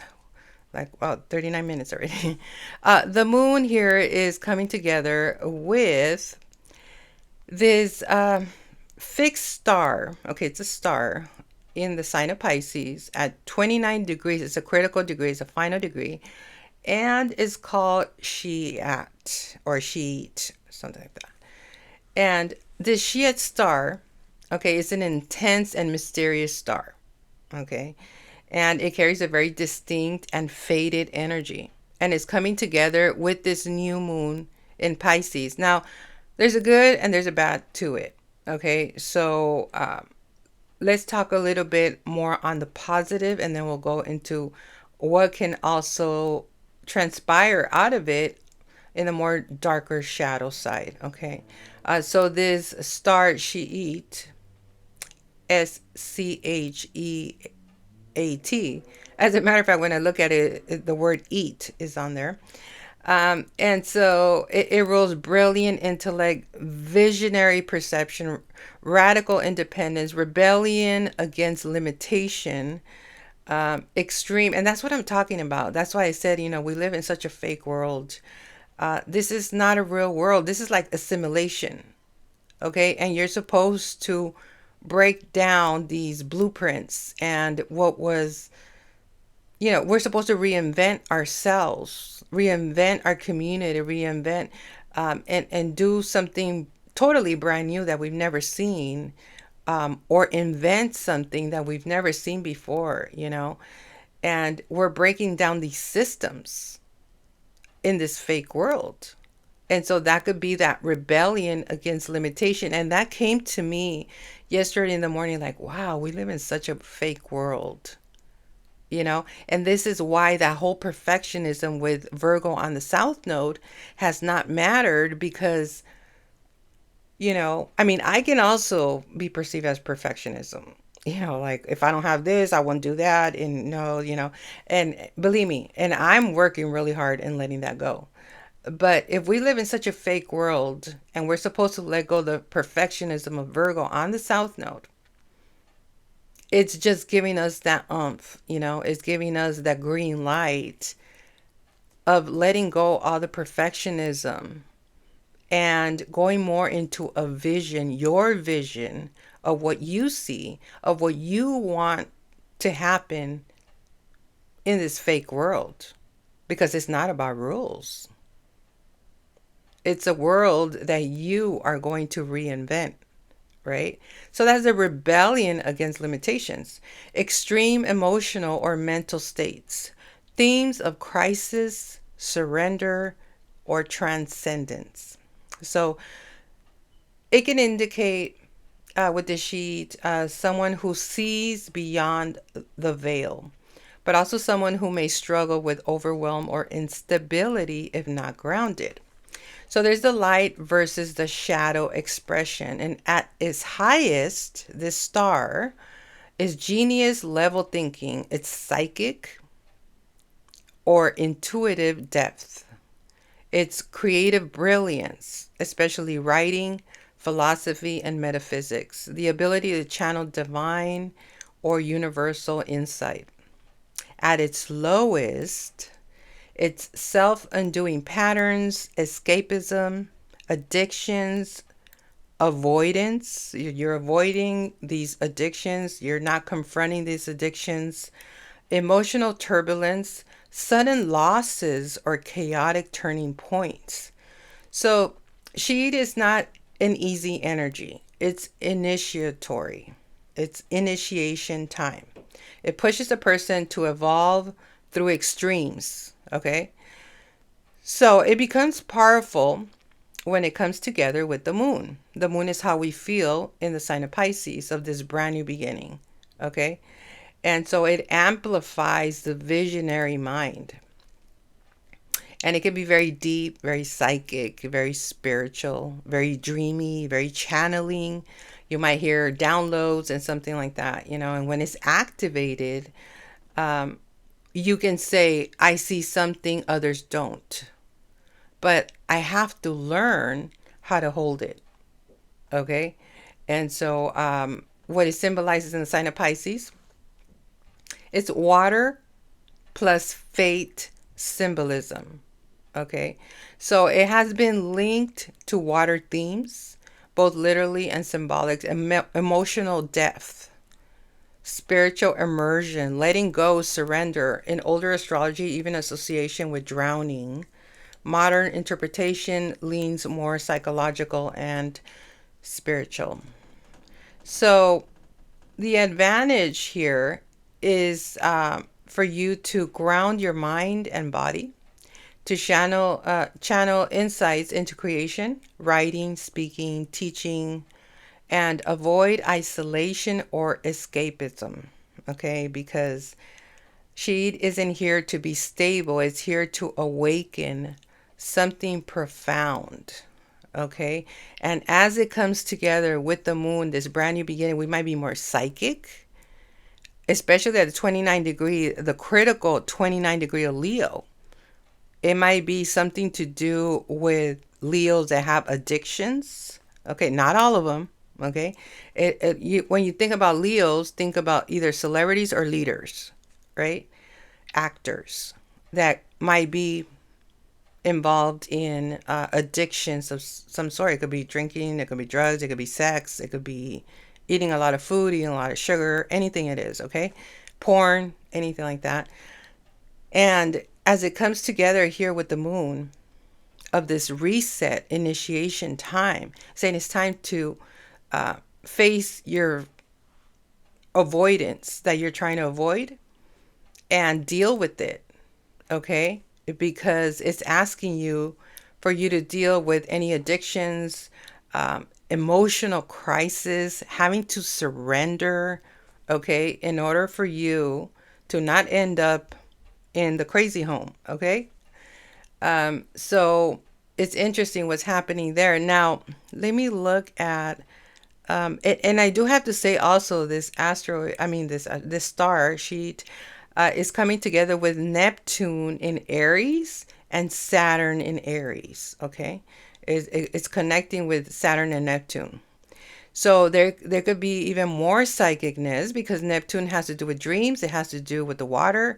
like, well, 39 minutes already. The moon here is coming together with this fixed star. Okay, it's a star in the sign of Pisces at 29 degrees. It's a critical degree, it's a final degree, and it's called Shiat or Sheet, something like that. And this Shiat star, okay, is an intense and mysterious star. Okay, and it carries a very distinct and faded energy, and it's coming together with this new moon in Pisces. Now, there's a good and there's a bad to it. Okay, so let's talk a little bit more on the positive, and then we'll go into what can also transpire out of it in the more darker shadow side. Okay, so this star Sheet, Sheat. As a matter of fact, when I look at it, the word eat is on there. And so it rules brilliant intellect, visionary perception, radical independence, rebellion against limitation, extreme. And that's what I'm talking about. That's why I said, we live in such a fake world. This is not a real world. This is like assimilation. Okay. And you're supposed to break down these blueprints and what was, we're supposed to reinvent ourselves, reinvent our community, reinvent and do something totally brand new that we've never seen, or invent something that we've never seen before. And we're breaking down these systems in this fake world. And so that could be that rebellion against limitation. And that came to me yesterday in the morning, like, wow, we live in such a fake world. And this is why that whole perfectionism with Virgo on the South Node has not mattered, because, I mean, I can also be perceived as perfectionism. Like, if I don't have this, I won't do that. And no, and believe me, and I'm working really hard in letting that go. But if we live in such a fake world and we're supposed to let go of the perfectionism of Virgo on the South Node, it's just giving us that it's giving us that green light of letting go all the perfectionism and going more into a vision, your vision of what you see, of what you want to happen in this fake world. Because it's not about rules. It's a world that you are going to reinvent. Right? So that's a rebellion against limitations, extreme emotional or mental states, themes of crisis, surrender, or transcendence. So it can indicate with the sheet someone who sees beyond the veil, but also someone who may struggle with overwhelm or instability if not grounded. So there's the light versus the shadow expression. And at its highest, this star is genius level thinking. It's psychic or intuitive depth. It's creative brilliance, especially writing, philosophy, and metaphysics. The ability to channel divine or universal insight. At its lowest, it's self-undoing patterns, escapism, addictions, avoidance. You're avoiding these addictions. You're not confronting these addictions. Emotional turbulence, sudden losses, or chaotic turning points. So, Sheet is not an easy energy. It's initiatory. It's initiation time. It pushes a person to evolve through extremes. Okay. So it becomes powerful when it comes together with the moon. The moon is how we feel in the sign of Pisces of this brand new beginning. Okay. And so it amplifies the visionary mind. And it can be very deep, very psychic, very spiritual, very dreamy, very channeling. You might hear downloads and something like that. And when it's activated, you can say, I see something others don't. But I have to learn how to hold it. Okay. And so what it symbolizes in the sign of Pisces. It's water plus fate symbolism. Okay. So it has been linked to water themes, both literally and symbolic, emotional depth, spiritual immersion, letting go, surrender. In older astrology, even association with drowning. Modern interpretation leans more psychological and spiritual. So the advantage here is for you to ground your mind and body, to channel insights into creation, writing, speaking, teaching, and avoid isolation or escapism. Okay, because Sheed isn't here to be stable, it's here to awaken something profound. Okay, and as it comes together with the moon, this brand new beginning, we might be more psychic, especially at the 29 degree, the critical 29 degree of Leo. It might be something to do with Leos that have addictions. Okay, not all of them. Okay, when you think about Leos, think about either celebrities or leaders, right? Actors that might be involved in addictions of some sort. It could be drinking, it could be drugs, it could be sex, it could be eating a lot of food, eating a lot of sugar, anything it is, okay? Porn, anything like that. And as it comes together here with the moon of this reset initiation time, saying it's time to face your avoidance that you're trying to avoid and deal with it, okay? Because it's asking you for you to deal with any addictions, emotional crisis, having to surrender, okay, in order for you to not end up in the crazy home, okay? So it's interesting what's happening there. Now, let me look at, and I do have to say also this asteroid, I mean this star sheet is coming together with Neptune in Aries and Saturn in Aries. Okay, it's connecting with Saturn and Neptune. So there could be even more psychicness because Neptune has to do with dreams. It has to do with the water,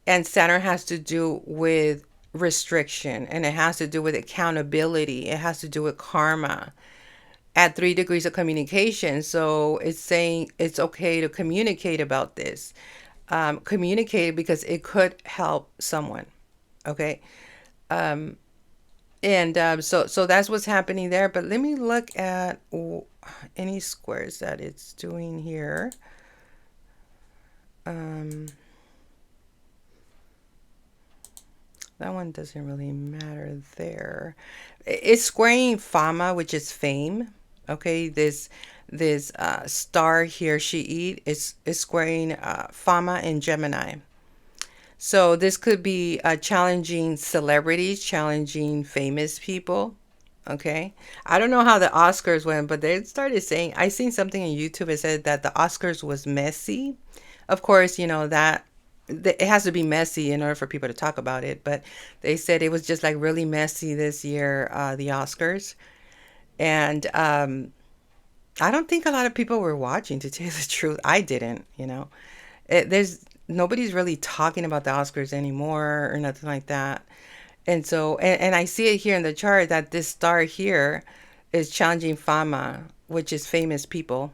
and Saturn has to do with restriction, and it has to do with accountability. It has to do with karma at 3 degrees of communication. So it's saying it's okay to communicate about this. Communicate because it could help someone. Okay. And so that's what's happening there. But let me look at any squares that it's doing here. That one doesn't really matter there. It's squaring Fama, which is fame. Okay, this star here she eat is squaring Fama in Gemini. So this could be challenging celebrities, challenging famous people. Okay, I don't know how the Oscars went, but they started saying I seen something on YouTube. It said that the Oscars was messy. Of course, you know that it has to be messy in order for people to talk about it. But they said it was just like really messy this year, the Oscars, and I don't think a lot of people were watching. To tell you the truth, I didn't. There's nobody's really talking about the Oscars anymore or nothing like that. And so, and I see it here in the chart that this star here is challenging Fama, which is famous people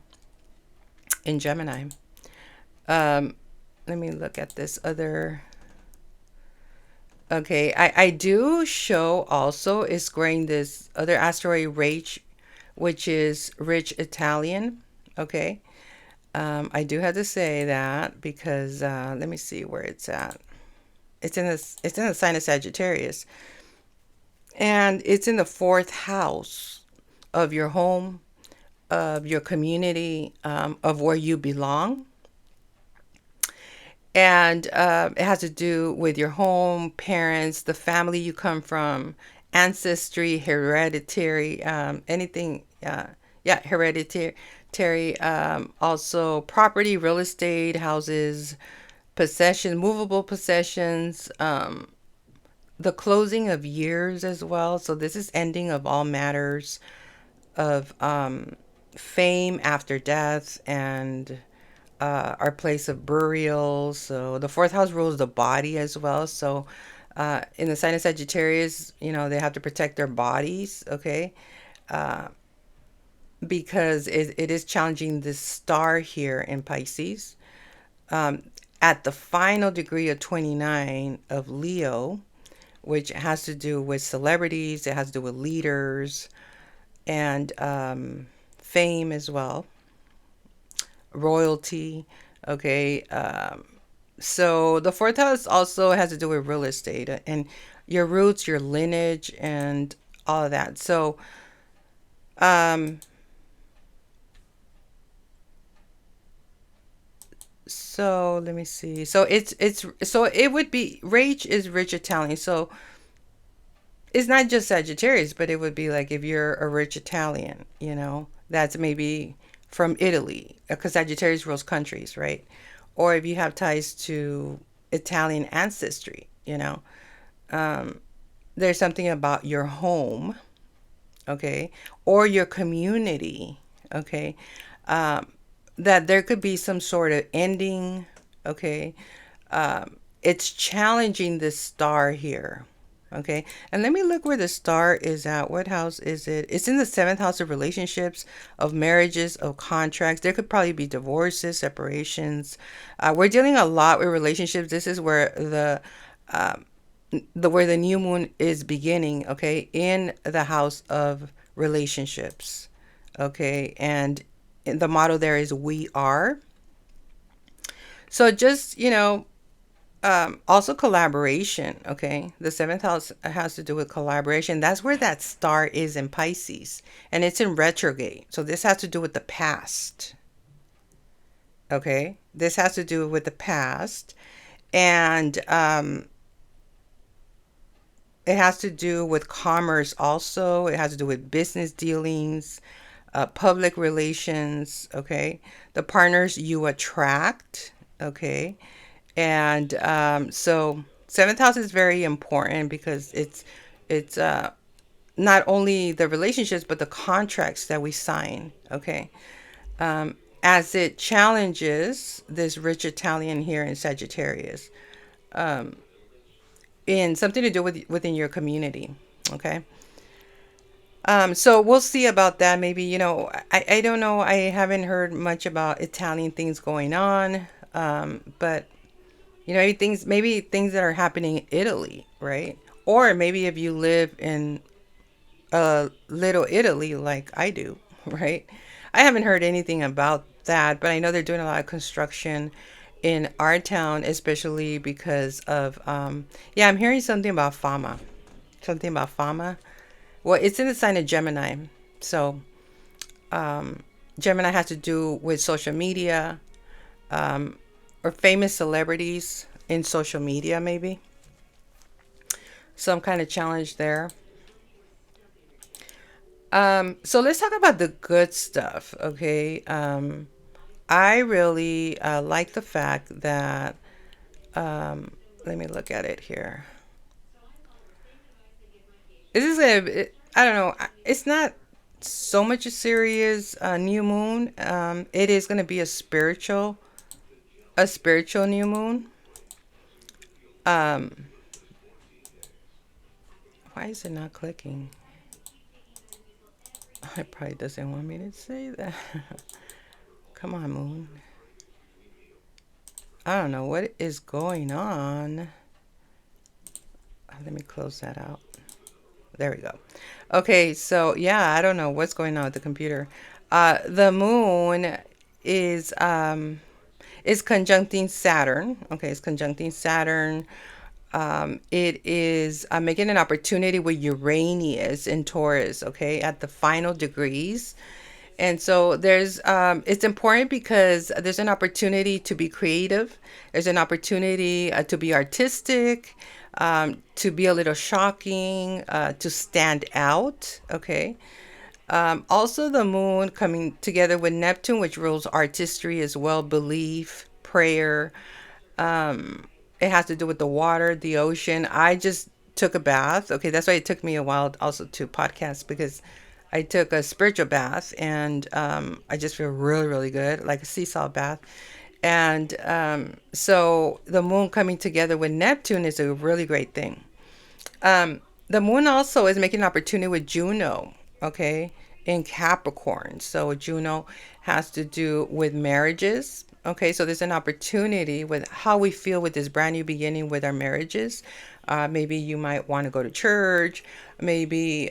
in Gemini. Um, Let me look at this other. Okay, I do show also is squaring this other asteroid Rach, which is rich Italian. Okay. I do have to say that because let me see where it's at. It's in the sign of Sagittarius. And it's in the fourth house of your home, of your community, of where you belong. And it has to do with your home, parents, the family you come from, ancestry, hereditary, anything. Yeah, hereditary. Also, property, real estate, houses, possessions, movable possessions, the closing of years as well. So this is ending of all matters of fame after death, and our place of burial. So the fourth house rules the body as well. So in the sign of Sagittarius, they have to protect their bodies, okay? Uh, because it is challenging this star here in Pisces. Um, at the final degree of 29 of Leo, which has to do with celebrities, it has to do with leaders and fame as well, royalty. Okay. So the fourth house also has to do with real estate and your roots, your lineage, and all of that. Um, so let me see. So it would be Rage is rich Italian. So it's not just Sagittarius, but it would be like if you're a rich Italian, that's maybe from Italy, because Sagittarius rules countries, right? Or if you have ties to Italian ancestry, um, there's something about your home, okay, or your community, okay, um, that there could be some sort of ending, okay. It's challenging this star here, okay. And let me look where the star is at. What house is it? It's in the seventh house of relationships, of marriages, of contracts. There could probably be divorces, separations. We're dealing a lot with relationships. This is where um, where the new moon is beginning, okay, in the house of relationships, okay, and the motto there is we are. So just also collaboration, okay. The seventh house has to do with collaboration. That's where that star is in Pisces, and it's in retrograde. So this has to do with the past, okay. This has to do with the past, and it has to do with commerce also. It has to do with business dealings, public relations, okay? The partners you attract, okay? And so seventh house is very important because it's not only the relationships but the contracts that we sign, okay? As it challenges this rich Italian here in Sagittarius, um, in something to do with within your community, okay? So we'll see about that. Maybe, I don't know. I haven't heard much about Italian things going on. But maybe things that are happening in Italy, right? Or maybe if you live in little Italy like I do, right? I haven't heard anything about that, but I know they're doing a lot of construction in our town, especially because of, yeah, I'm hearing something about Fama. Something about Fama. Well, it's in the sign of Gemini. So, um, Gemini has to do with social media, um, or famous celebrities in social media, maybe. Some kind of challenge there. So let's talk about the good stuff, okay? I really like the fact that, um, let me look at it here. This is I don't know, it's not so much a serious new moon. It is going to be a spiritual new moon. Um, why is it not clicking? It probably doesn't want me to say that. Come on, moon. I don't know what is going on. Let me close that out. There we go. Okay, so yeah, I don't know what's going on with the computer. The moon is um is conjuncting Saturn. Okay, it's conjuncting Saturn. It is making an opportunity with Uranus in Taurus, okay, at the final degrees. And so it's important because there's an opportunity to be creative. There's an opportunity to be artistic, to be a little shocking, to stand out, okay. Also, the moon coming together with Neptune, which rules artistry as well, belief, prayer. It has to do with the water, the ocean. I just took a bath. Okay, that's why it took me a while also to podcast because I took a spiritual bath, and I just feel really, really good, like a sea salt bath. And so the moon coming together with Neptune is a really great thing. The moon also is making an opportunity with Juno, okay, in Capricorn. So Juno has to do with marriages. Okay, so there's an opportunity with how we feel with this brand new beginning with our marriages. Maybe you might want to go to church. Maybe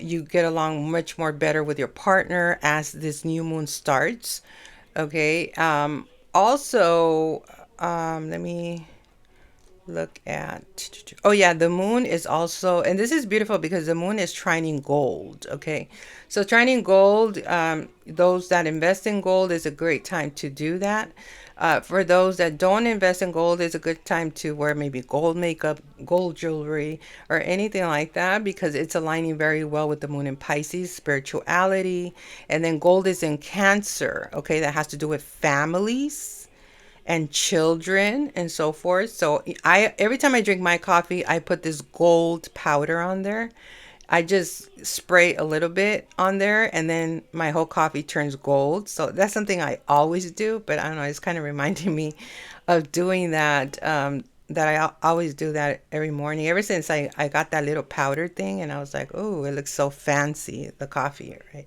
you get along much more better with your partner as this new moon starts. Okay. Also, let me look at, oh yeah, the moon is also, and this is beautiful because the moon is trining gold. Okay, so trining gold, those that invest in gold is a great time to do that. For those that don't invest in gold, is a good time to wear maybe gold makeup, gold jewelry, or anything like that, because it's aligning very well with the moon in Pisces, spirituality. And then gold is in Cancer. Okay, that has to do with families and children and so forth. So I, every time I drink my coffee, I put this gold powder on there. I just spray a little bit on there, and then my whole coffee turns gold. So that's something I always do, but I don't know, it's kind of reminding me of doing that. That always do that every morning ever since I got that little powder thing, and I was like, oh, it looks so fancy, the coffee, right?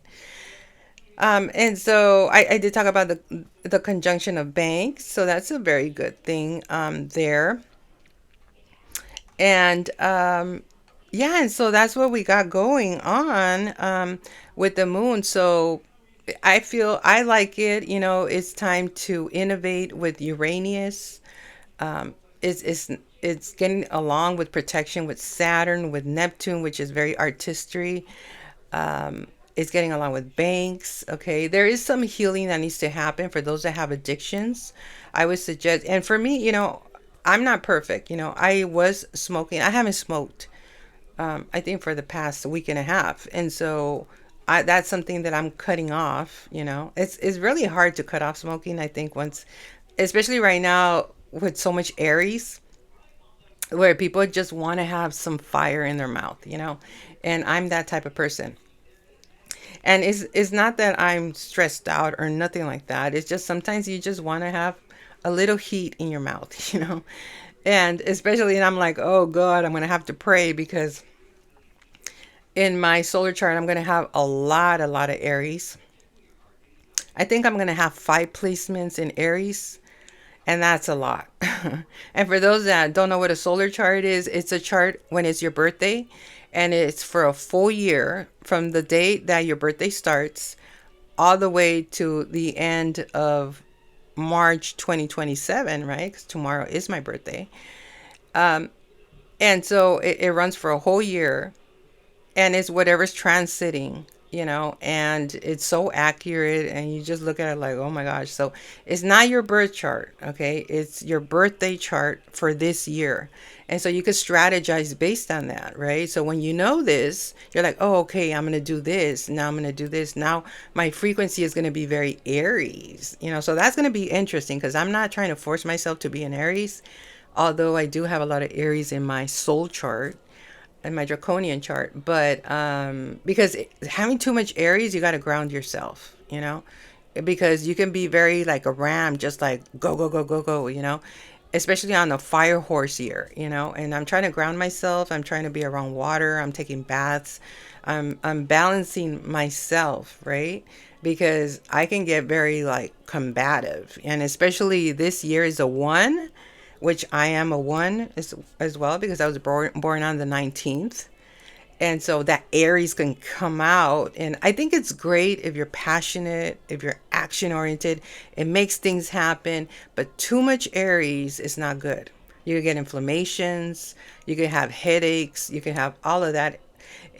And so I did talk about the conjunction of banks, so that's a very good thing there. And yeah, and so that's what we got going on with the moon. So I feel I like it. You know, it's time to innovate with Uranus. It's getting along with protection with Saturn, with Neptune, which is very artistry. It's getting along with banks. Okay, there is some healing that needs to happen for those that have addictions. I would suggest, and for me, you know, I'm not perfect. You know, I was smoking. I haven't smoked, I think, for the past week and a half, and so that's something that I'm cutting off. You know, it's really hard to cut off smoking. I think once, especially right now with so much Aries, where people just want to have some fire in their mouth. You know, and I'm that type of person. And it's not that I'm stressed out or nothing like that. It's just sometimes you just want to have a little heat in your mouth, you know? And especially, and I'm like, oh God, I'm going to have to pray because in my solar chart, I'm going to have a lot of Aries. I think I'm going to have 5 placements in Aries, and that's a lot. And for those that don't know what a solar chart is, it's a chart when it's your birthday, and it's for a full year from the date that your birthday starts all the way to the end of March 2027, right? Because tomorrow is my birthday. And so it runs for a whole year, and it's whatever's transiting, you know, and it's so accurate, and you just look at it like, oh my gosh. So it's not your birth chart, okay? It's your birthday chart for this year. And so you could strategize based on that, right? So when you know this, you're like, oh, okay, I'm going to do this. Now I'm going to do this. Now my frequency is going to be very Aries, you know, so that's going to be interesting because I'm not trying to force myself to be an Aries, although I do have a lot of Aries in my soul chart and my draconian chart. But because having too much Aries, you got to ground yourself, you know, because you can be very like a ram, just like go, go, go, go, go, you know, especially on a fire horse year, you know. And I'm trying to ground myself. I'm trying to be around water. I'm taking baths. I'm balancing myself, right? Because I can get very like combative, and especially this year is a one, which I am a one as well because I was born on the 19th. And so that Aries can come out. And I think it's great if you're passionate, if you're action oriented, it makes things happen. But too much Aries is not good. You can get inflammations, you can have headaches, you can have all of that.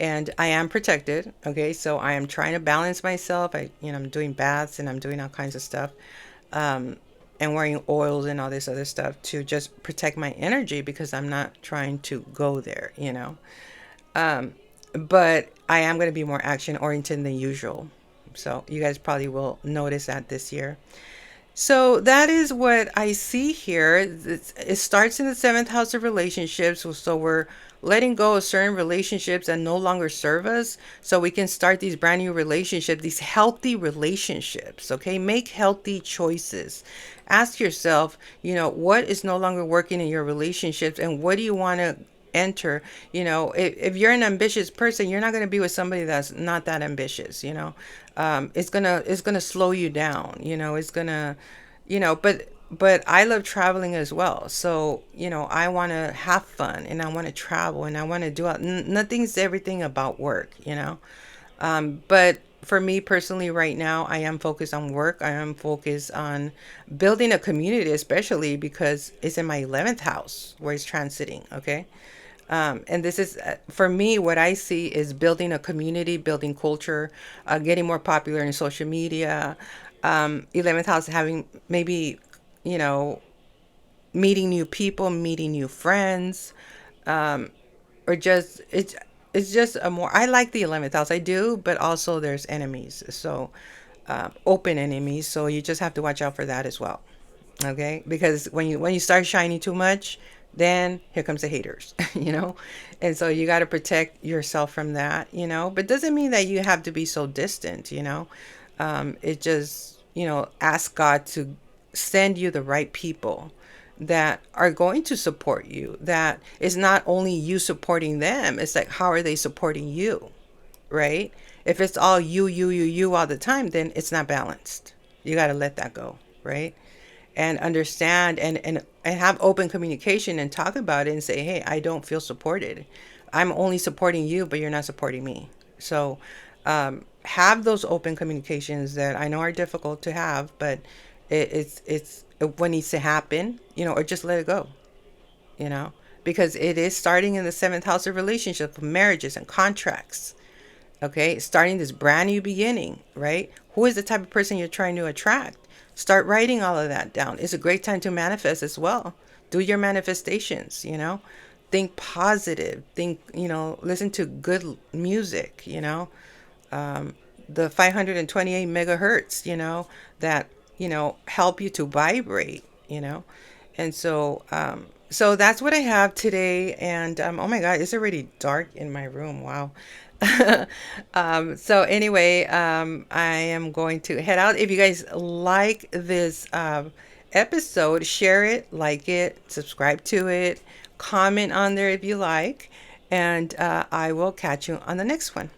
And I am protected. Okay. So I am trying to balance myself. I'm doing baths and I'm doing all kinds of stuff. Um, and wearing oils and all this other stuff to just protect my energy because I'm not trying to go there, you know. Um, but I am going to be more action oriented than usual. So you guys probably will notice that this year. So that is what I see here. It starts in the seventh house of relationships. So we're letting go of certain relationships that no longer serve us so we can start these brand new relationships, these healthy relationships. Okay, make healthy choices. Ask yourself, what is no longer working in your relationships, and what do you want to enter. If you're an ambitious person, you're not going to be with somebody that's not that ambitious. It's gonna slow you down. It's gonna, but I love traveling as well. So, I want to have fun, and I want to travel, and I want to do nothing's everything about work. But for me personally, right now, I am focused on work. I am focused on building a community, especially because it's in my 11th house where it's transiting. Okay. And this is, for me, what I see is building a community, building culture, getting more popular in social media. 11th house having maybe, you know, meeting new people, meeting new friends, or just it's just a more. I like the 11th house, I do, but also there's enemies, so open enemies. So you just have to watch out for that as well. Okay, because when you start shining too much, then here comes the haters. And so you got to protect yourself from that. But doesn't mean that you have to be so distant. It just, ask God to send you the right people that are going to support you, that is not only you supporting them, it's like, how are they supporting you? Right? If it's all you all the time, then it's not balanced. You got to let that go. Right? And understand, and have open communication, and talk about it, and say, hey, I don't feel supported. I'm only supporting you, but you're not supporting me. So have those open communications that I know are difficult to have, but it's what needs to happen, or just let it go, you know because it is starting in the seventh house of relationship, marriages and contracts. Okay, starting this brand new beginning, right? Who is the type of person you're trying to attract? Start writing all of that down. It's a great time to manifest as well. Do your manifestations. Think positive. Listen to good music. The 528 megahertz, that help you to vibrate. And so that's what I have today. And oh my God, it's already dark in my room. Wow. So anyway, I am going to head out. If you guys like this episode, share it, like it, subscribe to it, comment on there if you like, and I will catch you on the next one.